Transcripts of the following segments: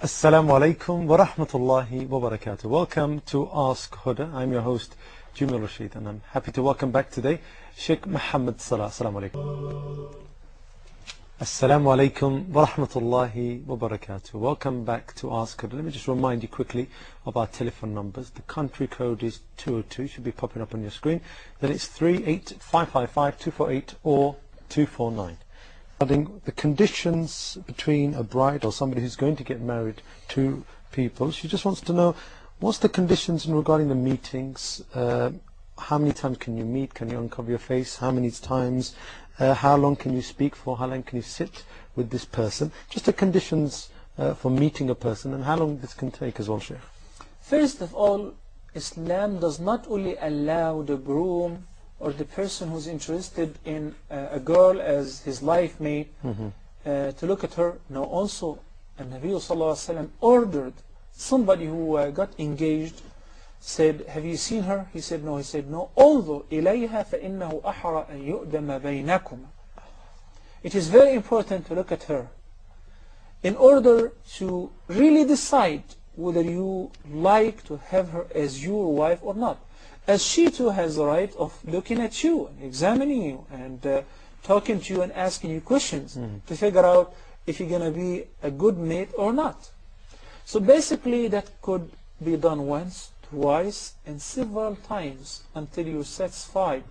Assalamu alaikum wa rahmatullahi wa barakatuh. Welcome to Ask Huda. I'm your host, Jumil Rashid, and I'm happy to welcome back today Sheikh Muhammad Salah. Assalamu alaikum. Assalamu alaikum wa rahmatullahi wa barakatuh. Welcome back to Ask Huda. Let me just remind you quickly of our telephone numbers. The country code is 202, should be popping up on your screen. Then it's 38555-248 or 249. The conditions between a bride or somebody who's going to get married to people. She just wants to know, what's the conditions in regarding the meetings? How many times can you meet? Can you uncover your face? How many times? How long can you speak for? How long can you sit with this person? Just the conditions for meeting a person and how long this can take as well, Sheikh. First of all, Islam does not only allow the groom or the person who's interested in a girl as his life mate to look at her. No, also Nabi Sallallahu Alaihi Wasallam ordered somebody who got engaged, said, have you seen her? He said no. He said no. انظر إليها فإنه أحرى أن يؤدم بينكما. It is very important to look at her in order to really decide whether you like to have her as your wife or not, as she too has the right of looking at you and examining you and talking to you and asking you questions to figure out if you're going to be a good mate or not. So basically that could be done once, twice, and several times until you're satisfied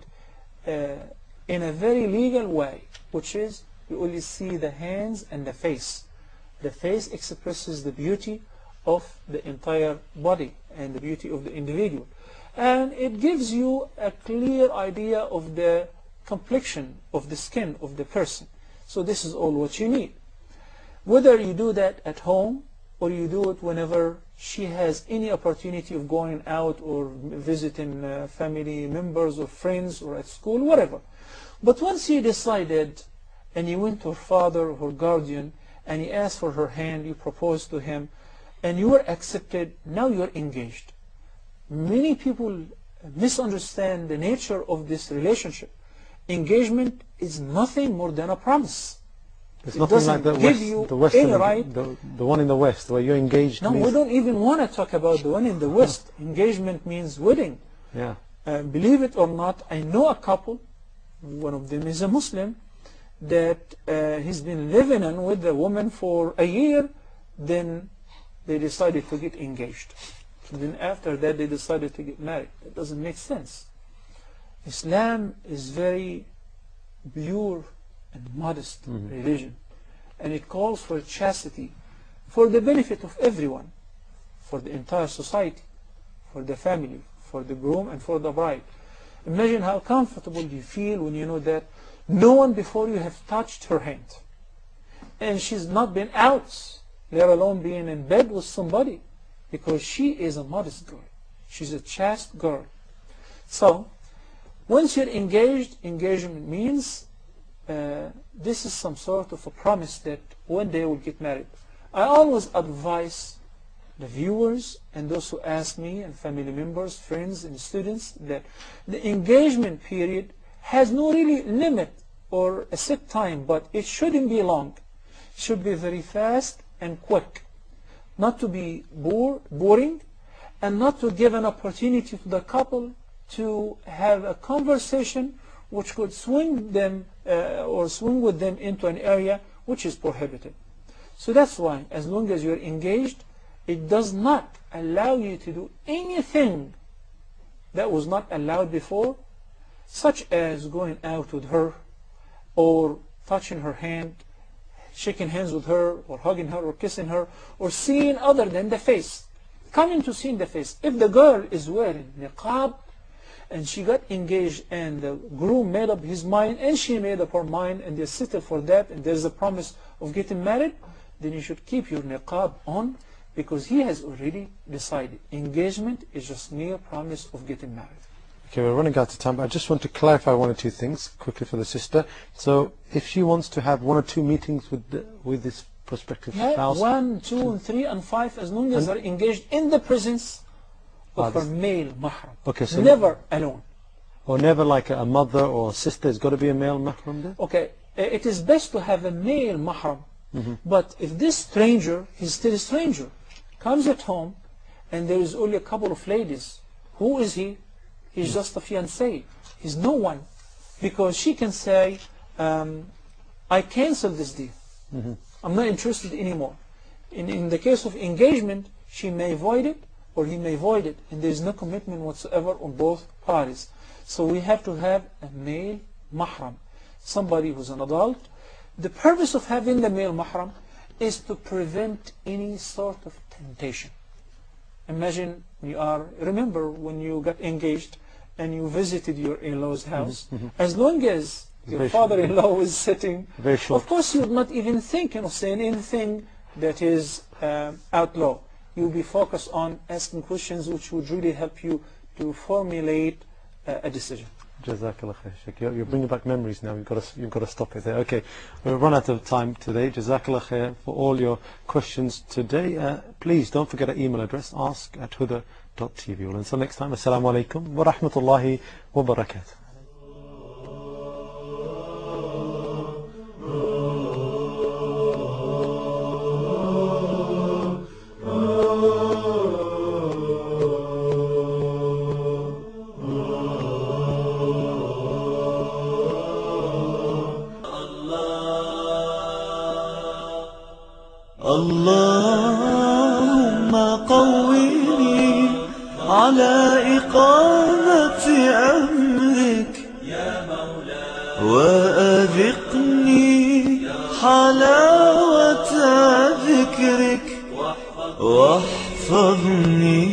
in a very legal way, which is you only see the hands and the face. The face expresses the beauty of the entire body and the beauty of the individual. And it gives you a clear idea of the complexion of the skin of the person. So this is all what you need. Whether you do that at home or you do it whenever she has any opportunity of going out or visiting family members or friends or at school, whatever. But once you decided and you went to her father or her guardian and you asked for her hand, you proposed to him and you were accepted, now you're engaged. Many people misunderstand the nature of this relationship. Engagement is nothing more than a promise. It's nothing like the one in the West where you're engaged. No, we don't even want to talk about the one in the West. Engagement means wedding. Yeah. Believe it or not, I know a couple, one of them is a Muslim, that he's been living in with a woman for a year, then they decided to get engaged. And then after that they decided to get married. That doesn't make sense. Islam is very pure and modest religion, and it calls for chastity for the benefit of everyone, for the entire society, for the family, for the groom and for the bride. Imagine how comfortable you feel when you know that no one before you have touched her hand and she's not been out, let alone being in bed with somebody, because she is a modest girl. She's a chaste girl. So, once you're engaged, engagement means this is some sort of a promise that one day we'll get married. I always advise the viewers and those who ask me and family members, friends and students that the engagement period has no really limit or a set time, but it shouldn't be long. It should be very fast and quick. Not to be boring, and not to give an opportunity to the couple to have a conversation which could swing them or swing with them into an area which is prohibited. So that's why, as long as you're engaged, it does not allow you to do anything that was not allowed before, such as going out with her or touching her hand, shaking hands with her, or hugging her, or kissing her, or seeing other than the face. Coming to seeing the face. If the girl is wearing niqab, and she got engaged, and the groom made up his mind, and she made up her mind, and they settled for that, and there's a promise of getting married, then you should keep your niqab on, because he has already decided. Engagement is just mere promise of getting married. Okay, we're running out of time, but I just want to clarify one or two things quickly for the sister. So, if she wants to have 1 or 2 meetings with this prospective spouse, 1, 2, and 3, and 5, as long as they're engaged in the presence of her male mahram. Okay, so never alone. Or never like a mother or a sister. There's got to be a male mahram there. Okay, it is best to have a male mahram. But if this stranger, he's still a stranger, comes at home, and there is only a couple of ladies, who is he? He's just a fiancé. He's no one. Because she can say, I cancel this deal. I'm not interested anymore. In the case of engagement, she may void it or he may void it. And there is no commitment whatsoever on both parties. So we have to have a male mahram. Somebody who's an adult. The purpose of having the male mahram is to prevent any sort of temptation. Imagine remember when you got engaged and you visited your in-law's house, as long as your father-in-law was sitting, of course you would not even think of saying anything that is outlaw. You will be focused on asking questions which would really help you to formulate a decision. Jazakallah khair, Sheikh. You're bringing back memories now. You've got to stop it there. Okay, we've run out of time today. Jazakallah khair for all your questions today. Please don't forget our email address, ask@huda.tv. Well, until next time, assalamu alaikum wa rahmatullahi wa barakatuh. اللهم قوّني على إقامة أمرك يا مولاي وأذقني حلاوة ذكرك واحفظني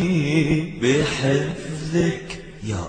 بحفظك يا